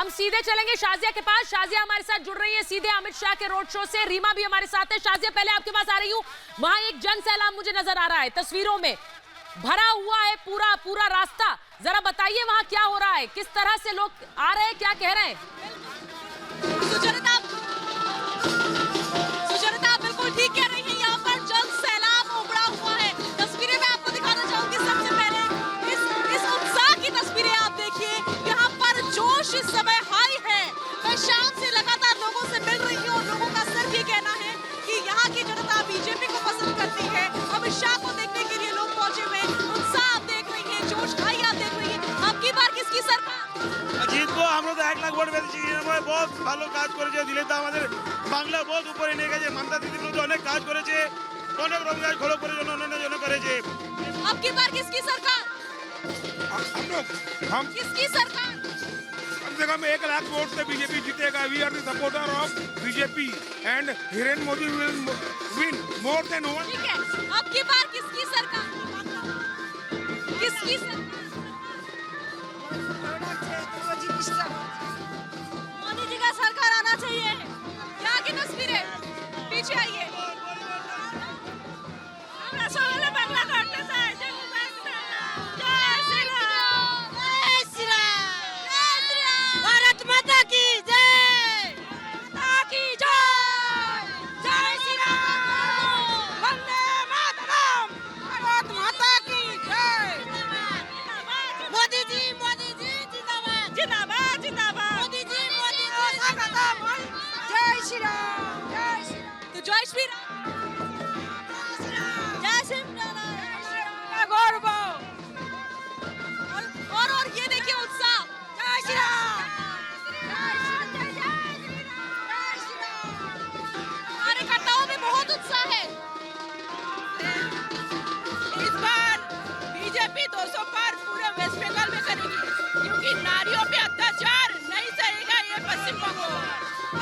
हम सीधे चलेंगे शाजिया के पास। शाजिया हमारे साथ जुड़ रही है सीधे अमित शाह के रोड शो से। रीमा भी हमारे साथ है। शाजिया, पहले आपके पास आ रही हूँ। वहां एक जन सैलाब मुझे नजर आ रहा है, तस्वीरों में भरा हुआ है पूरा पूरा रास्ता। जरा बताइए वहां क्या हो रहा है, किस तरह से लोग आ रहे हैं, क्या कह रहे हैं? सुचरिता बिल्कुल ठीक कह रही है। यहाँ पर जन सैलाब उमड़ा हुआ है। तस्वीरें मैं आपको दिखाना चाहूंगी। सबसे पहले इस उत्साह की तस्वीरें आप देखिए। यहाँ पर जोश इस समय हाई है। मैं शाम से लगातार लोगों से मिल रही हूँ और लोगों का सिर्फ ये कहना है कि यहाँ की जनता बीजेपी को पसंद करती है। अमित शाह को देखने के लिए लोग पहुंचे हुए हैं। उत्साह आप देख रही है, जोश हाई आप देख रही है। अब की बार किसकी सरकार? জিতবো, আমরা তো 1 লাখ ভোট পেয়েছি। বহুত ভালো কাজ করেছে দিলেতা, আমাদের বাংলা বহুত উপরে নিয়ে গেছে। মমতা দিদি বিরুদ্ধে অনেক কাজ করেছে, অনেক রোজগার খোলো করে অন্যান্য জন করেছে। अब की बार किसकी सरकार? हम किसकी सरकार? कम से कम 1 लाख वोट से बीजेपी जीतेगा। We are the supporter of BJP and Hiren Modi will win more than one. ठीक है, अब की बार किसकी सरकार? किसकी सरकार? मोदी जी का सरकार आना चाहिए। यहाँ की तस्वीरें पीछे आइए। भारत माता की जय, माता की जय, जय श्री राम, वंदे मातरम, भारत माता की जय। मोदी जी जिंदाबाद, जिंदाबाद जिंदाबाद। मोदी जी स्वागतम। जय श्री राम, जय श्री राम। तो जय श्री राम, जय श्री राम। गौरव और ये देखिए उत्साह। जय श्री राम, कार्यकर्ताओं में बहुत उत्साह है। इस बार बीजेपी 200 पार पूरे वेस्ट बंगाल में करेगी, क्योंकि नारियों पे अत्याचार नहीं सहेगा ये पश्चिम बंगाल।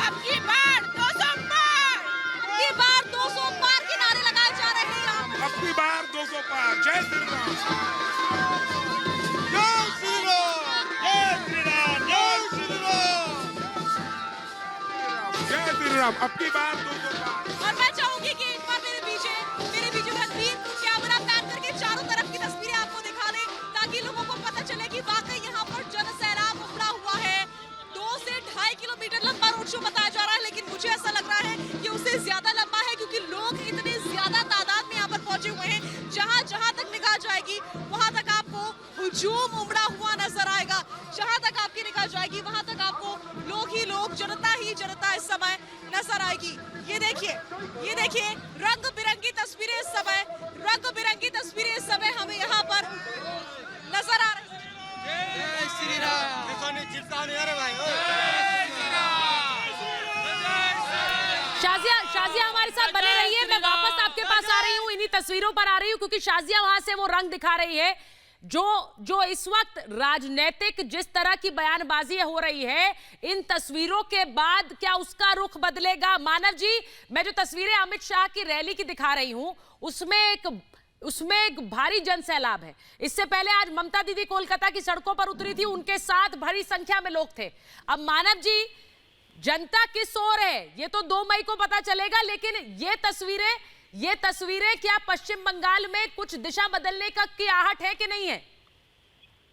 अब की बार 200 पार, अब की बार 200 पार के नारे लगाए जा रहे हैं यहाँ पर। अब की बार 200 पार। जय श्री राम, जय श्री राम, जय श्री राम, जय श्री राम, जय श्री राम। अब की बार 200 पार। और मैं चाहूंगी कि एक बार मेरे पीछे तस्वीर कैमरा पैन करके चारों तरफ की तस्वीरें आपको दिखा दें, ताकि लोगों को पता चले कि वाकई यहाँ पर जन सैलाब उमड़ा हुआ है। 2 से 2.5 किलोमीटर लंबा रोड शो बताया जा रहा है, लेकिन मुझे ऐसा लग रहा है कि उससे ज्यादा लंबा है, क्योंकि लोग इतने ज्यादा तादाद में यहाँ पर पहुंचे हुए हैं। जहाँ जहाँ तक निगाह जाएगी वहां तक आपको हुजूम उमड़ा हुआ नजर आएगा। जहाँ तक आपकी निगाह जाएगी वहां तक आपको लोग ही लोग, जनता ही जनता इस समय नजर आएगी। ये देखिए रंग बिरंगी तस्वीरें इस समय, रंग बिरंगी तस्वीरें इस समय हमें यहाँ पर नजर आ रही है। जय श्री राम। शाजिया हमारे साथ बने रहिए। मैं वापस आपके पास आ रही हूँ, इन्हीं तस्वीरों पर आ रही हूँ, क्योंकि शाजिया वहां से वो रंग दिखा रही है जो इस वक्त राजनीतिक जिस तरह की बयानबाजी हो रही है। इन तस्वीरों के बाद क्या उसका रुख बदलेगा? मानव जी, मैं जो तस्वीरें अमित शाह की रैली की दिखा रही हूं उसमें एक भारी जन सैलाब है। इससे पहले आज ममता दीदी कोलकाता की सड़कों पर उतरी थी, उनके साथ भारी संख्या में लोग थे। अब मानव जी, जनता किस ओर है ये तो 2 मई को पता चलेगा, लेकिन ये तस्वीरें क्या पश्चिम बंगाल में कुछ दिशा बदलने की आहट है कि नहीं है?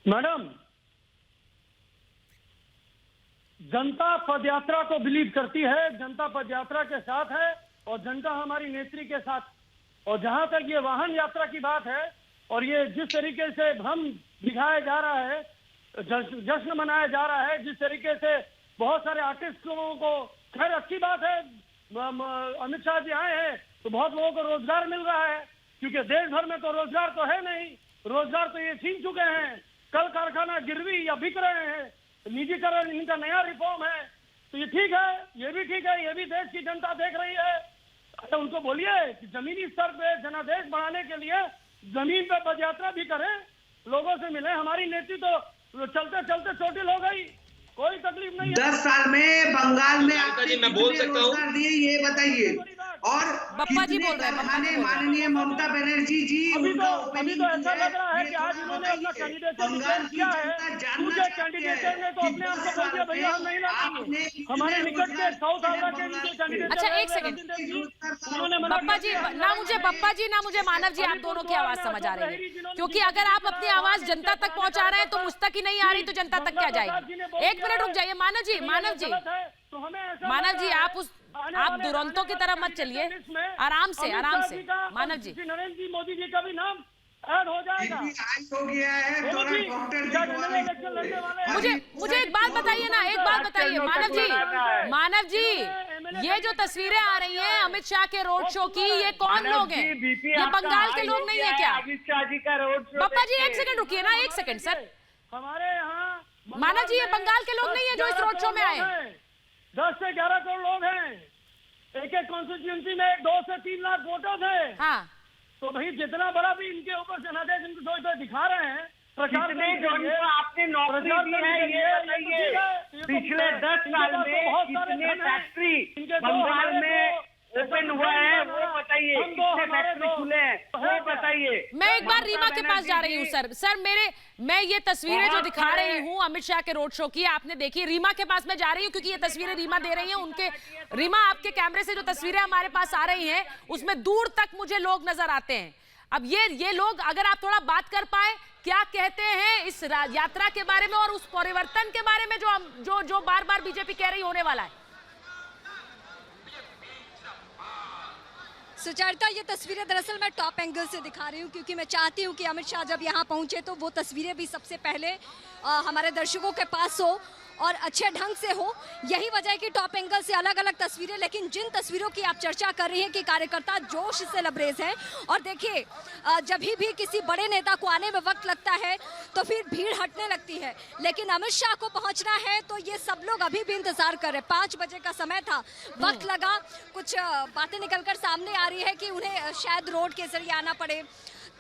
मैडम, जनता पदयात्रा को बिलीव करती है, जनता पदयात्रा के साथ है और जनता हमारी नेत्री के साथ। और जहां तक ये वाहन यात्रा की बात है और ये जिस तरीके से भ्रम दिखाया जा रहा है, जश्न मनाया जा रहा है, जिस तरीके से बहुत सारे आर्टिस्टों को, खैर अच्छी बात है, अमित शाह जी आए हैं तो बहुत लोगों को रोजगार मिल रहा है, क्योंकि देश भर में तो रोजगार तो है नहीं। रोजगार तो ये छीन चुके हैं, कल कारखाना गिरवी या बिक रहे हैं, निजीकरण इनका नया रिफॉर्म है। तो ये ठीक है, ये भी ठीक है, ये भी देश की जनता देख रही है। अच्छा, उनको बोलिए कि जमीनी स्तर पे जनादेश बढ़ाने के लिए जमीन पे पदयात्रा भी करें, लोगों से मिले। हमारी नेत्री तो चलते चलते चोटिल हो गई, कोई तकलीफ नहीं है। 10 साल में बंगाल में आपने मैं बोल सकता हूं रोजगार दिए, ये बताइए। और बप्पा जी कितने बोल रहे हैं, बप्पा जी कारखाने बोल रहे हैं। माननीय ममता बनर्जी जी अभी उनका तो opening ऐसा है। लग रहा है ये कि आज थोड़ा इन्होंने अपना बताइए। कैंडिडेटर बंगाल डिक्लेयर की किया है, जनता जानना उनके चाहती है कैंडिडेटर ने तो कि अपने आप 10 को बोल दिया साल भैया हम में नहीं आपने लड़ेंगे। हमारे निकट के साउथ अफ्रीका के इनके कैंडिडेटर अच्छा, रहे एक सेकंड। रंजीत देव जी, उन्होंने मना बप्पा कर जी, दिया। ना मुझे बप्पा जी ना मुझे मानव जी, आप दोनों की आवाज समझ आ रही है, क्योंकि अगर आप अपनी आवाज जनता तक पहुंचा रहे हैं तो मुझ तक ही नहीं आ रही तो जनता तक क्या जाएगी। एक मिनट रुक जाइए मानव जी, मानव जी, मानव जी, आप दुरंतों की तरह मत चलिए, आराम से, आराम से मानव जी। नरेंद्र जी मोदी जी का भी नाम ऐड हो जाएगा। हो गया है थोड़ा डॉक्टर मुझे एक बात बताइए ना, एक बात बताइए मानव जी, मानव जी, ये जो तस्वीरें आ रही हैं अमित शाह के रोड शो की, ये कौन लोग हैं? ये बंगाल के लोग नहीं है क्या? अमित शाह जी का रोड शो बप्पा जी एक सेकंड रुकिए ना, एक सेकंड सर। हमारे यहाँ मानव जी, ये बंगाल के लोग नहीं है जो इस रोड शो में आए हैं। 10 से 11 करोड़ लोग हैं। एक एक कॉन्स्टिट्यूंसी में 2 से 3 लाख वोटर्स हैं। हाँ, तो भाई जितना बड़ा भी इनके ऊपर जनादेश इनको तो दिखा रहे हैं, प्रचार कितने जोड़ों को आपने नौकरी दी है ये बताइए। पिछले 10 साल में कितने फैक्ट्री बंगाल में ओपन हुआ है वो बताइए, कितने फैक्ट्री खुले हैं वो बताइए। मैं एक बार रीमा के पास जा रही हूँ सर मैं ये तस्वीरें जो दिखा रही हूँ अमित शाह के रोड शो की, आपने देखी। रीमा के पास मैं जा रही हूँ क्योंकि ये तस्वीरें रीमा दे रही हैं उनके। रीमा, आपके कैमरे से जो तस्वीरें हमारे पास आ रही हैं उसमें दूर तक मुझे लोग नजर आते हैं। अब ये लोग, अगर आप थोड़ा बात कर पाए, क्या कहते हैं इस यात्रा के बारे में और उस परिवर्तन के बारे में जो बार बार बीजेपी कह रही होने वाला है। सुचरिता, ये तस्वीरें दरअसल मैं टॉप एंगल से दिखा रही हूँ क्योंकि मैं चाहती हूँ कि अमित शाह जब यहाँ पहुँचे तो वो तस्वीरें भी सबसे पहले हमारे दर्शकों के पास हो और अच्छे ढंग से हो। यही वजह है कि टॉप एंगल से अलग अलग तस्वीरें, लेकिन जिन तस्वीरों की आप चर्चा कर रही हैं कि कार्यकर्ता जोश से लबरेज हैं। और देखिए, जब भी किसी बड़े नेता को आने में वक्त लगता है तो फिर भीड़ हटने लगती है, लेकिन अमित शाह को पहुंचना है तो ये सब लोग अभी भी इंतजार कर रहे हैं। 5 बजे का समय था, वक्त लगा, कुछ बातें निकलकर सामने आ रही है कि उन्हें शायद रोड के जरिए आना पड़े,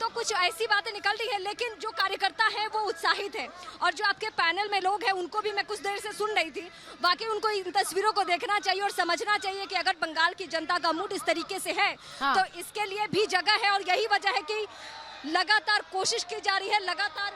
तो कुछ ऐसी बातें निकल रही है, लेकिन जो कार्यकर्ता है वो उत्साहित है। और जो आपके पैनल में लोग हैं उनको भी मैं कुछ देर से सुन रही थी, बाकी उनको इन तस्वीरों को देखना चाहिए और समझना चाहिए कि अगर बंगाल की जनता का मूड इस तरीके से है तो इसके लिए भी जगह है। और यही वजह है कि लगातार कोशिश की जा रही है, लगातार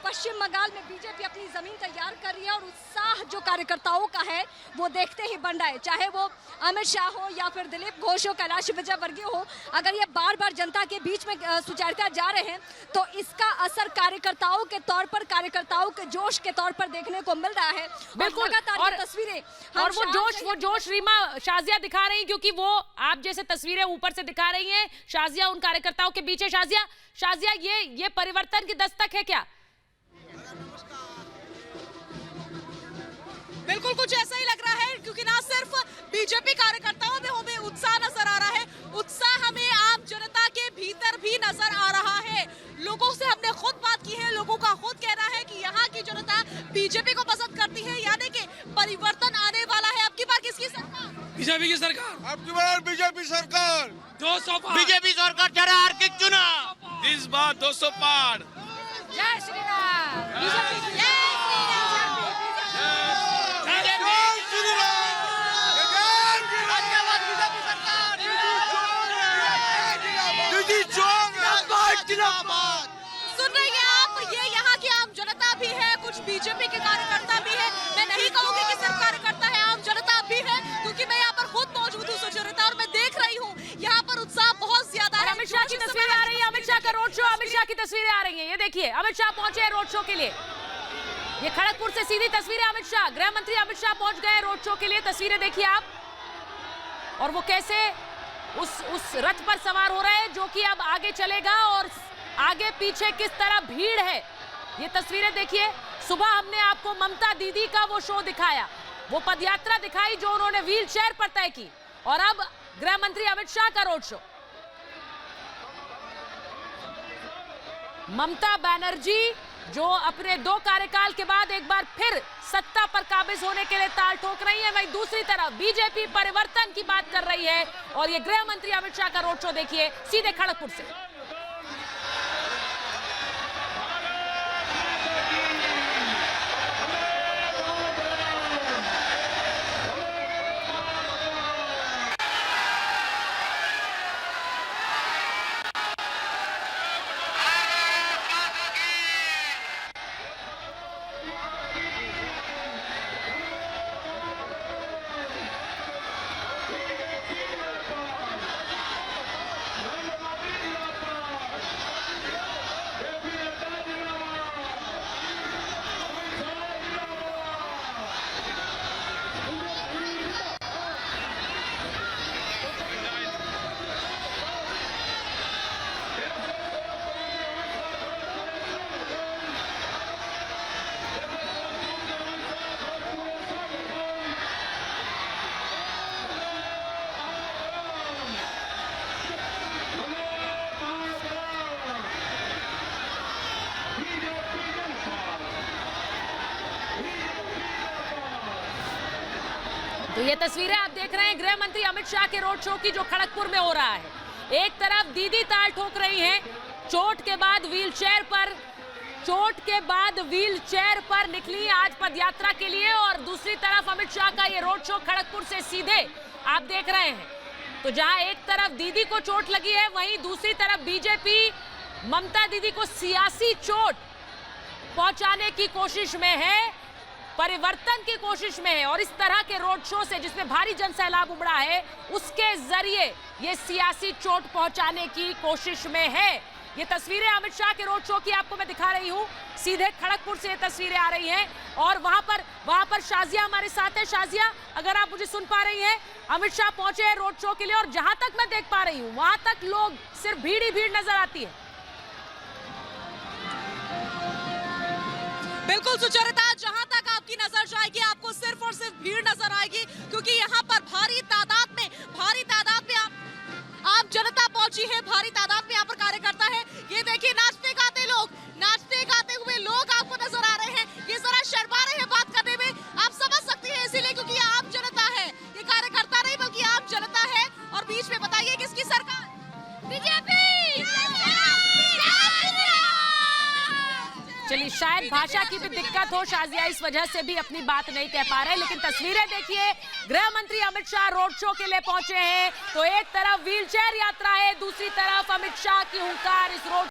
पश्चिम बंगाल में बीजेपी अपनी जमीन तैयार कर रही है और उत्साह जो कार्यकर्ताओं का है वो देखते ही बन रहा है, चाहे वो अमित शाह हो या फिर दिलीप घोष हो, कैलाश विजयवर्गीय हो। अगर ये बार बार जनता के बीच में सुचरिता जा रहे हैं तो इसका असर कार्यकर्ताओं के तौर पर, कार्यकर्ताओं के जोश के तौर पर देखने को मिल रहा है। बिल्कुल, और तस्वीरें और वो जोश रीमा शाजिया दिखा रही, क्योंकि वो आप जैसे तस्वीरें ऊपर से दिखा रही हैं, शाजिया उन कार्यकर्ताओं के बीच है। शाजिया, ये परिवर्तन की दस्तक है क्या? बिल्कुल कुछ ऐसा ही लग रहा है, क्योंकि ना सिर्फ बीजेपी कार्यकर्ताओं में हमें उत्साह नजर आ रहा है, उत्साह हमें आम जनता के भीतर भी नजर आ रहा है। लोगों से हमने खुद बात की है, लोगों का खुद कहना है कि यहाँ की जनता बीजेपी को पसंद करती है, यानी कि परिवर्तन आने वाला है। अब की बार किसकी सरकार? बीजेपी की सरकार। अब की बार बीजेपी सरकार 200 पार। बीजेपी सरकार चढ़ा के चुना, इस बार 200 पार। जय श्री राम। सुन रही हैं आप, ये यहाँ की आम जनता भी है, कुछ बीजेपी के कार्यकर्ता भी है। मैं नहीं कहूँगी कि सिर्फ कार्यकर्ता है, आम जनता भी है, क्योंकि मैं यहाँ पर खुद मौजूद हूँ सुचरिता, और मैं देख रही हूँ यहाँ पर उत्साह बहुत ज्यादा है। अमित शाह की तस्वीरें आ रही है, अमित शाह का रोड शो, अमित शाह की तस्वीरें आ रही हैं। ये देखिए, अमित शाह पहुंचे हैं रोड शो के लिए। ये खड़गपुर से सीधी तस्वीरें, अमित शाह, गृह मंत्री अमित शाह पहुंच गए रोड शो के लिए। तस्वीरें देखिए आप, और वो कैसे उस रथ पर सवार हो रहे हैं जो कि अब आगे चलेगा, और आगे पीछे किस तरह भीड़ है ये तस्वीरें देखिए। सुबह हमने आपको ममता दीदी का वो शो दिखाया, वो पदयात्रा दिखाई जो उन्होंने व्हील चेयर पर तय की, और अब गृह मंत्री अमित शाह का रोड शो। ममता बनर्जी जो अपने 2 कार्यकाल के बाद एक बार फिर सत्ता पर काबिज होने के लिए ताल ठोक रही है, वहीं दूसरी तरफ बीजेपी परिवर्तन की बात कर रही है, और ये गृह मंत्री अमित शाह का रोड शो देखिए सीधे खड़गपुर से। तो ये तस्वीरें आप देख रहे हैं गृह मंत्री अमित शाह के रोड शो की, जो खड़गपुर में हो रहा है। एक तरफ दीदी ताल ठोक रही हैं, चोट के बाद व्हील चेयर पर निकली आज पदयात्रा के लिए, और दूसरी तरफ अमित शाह का ये रोड शो खड़गपुर से सीधे आप देख रहे हैं। तो जहां एक तरफ दीदी को चोट लगी है, वहीं दूसरी तरफ बीजेपी ममता दीदी को सियासी चोट पहुंचाने की कोशिश में है, परिवर्तन की कोशिश में है। और इस तरह के रोड शो से, जिसमें भारी जनसैलाब उमड़ा है, उसके जरिए ये सियासी चोट पहुंचाने की कोशिश में है। ये तस्वीरें अमित शाह के रोड शो की आपको मैं दिखा रही हूं, सीधे खड़गपुर से ये तस्वीरें आ रही हैं। और वहां पर शाजिया हमारे साथ है। शाजिया, अगर आप मुझे सुन पा रही हैं, अमित शाह पहुंचे हैं रोड शो के लिए, और जहां तक मैं देख पा रही हूं, वहां तक लोग सिर्फ भीड़ ही भीड़ नजर आती है। बिल्कुल सुचरिता, जहां तक आपकी नजर जाएगी आपको सिर्फ और सिर्फ भीड़ नजर आएगी, क्योंकि यहाँ पर भारी तादाद में आप जनता पहुंची है, भारी तादाद में यहाँ पर कार्यकर्ता है। ये देखिए नाचते गाते हुए लोग आपको नजर आ रहे हैं। ये जरा शर्मा रहे हैं बात करने में, आप समझ सकते हैं, इसीलिए क्योंकि ये आम जनता है, ये कार्यकर्ता नहीं बल्कि आम जनता है। और बीच में बताइए किसकी सरकार? बीजेपी। चलिए, शायद भाषा की भी दिक्कत हो, शाजिया इस वजह से भी अपनी बात नहीं कह पा रहे, लेकिन तस्वीरें देखिए, गृह मंत्री अमित शाह रोड शो के लिए पहुंचे हैं। तो एक तरफ व्हीलचेयर यात्रा है, दूसरी तरफ अमित शाह की हुंकार इस रोड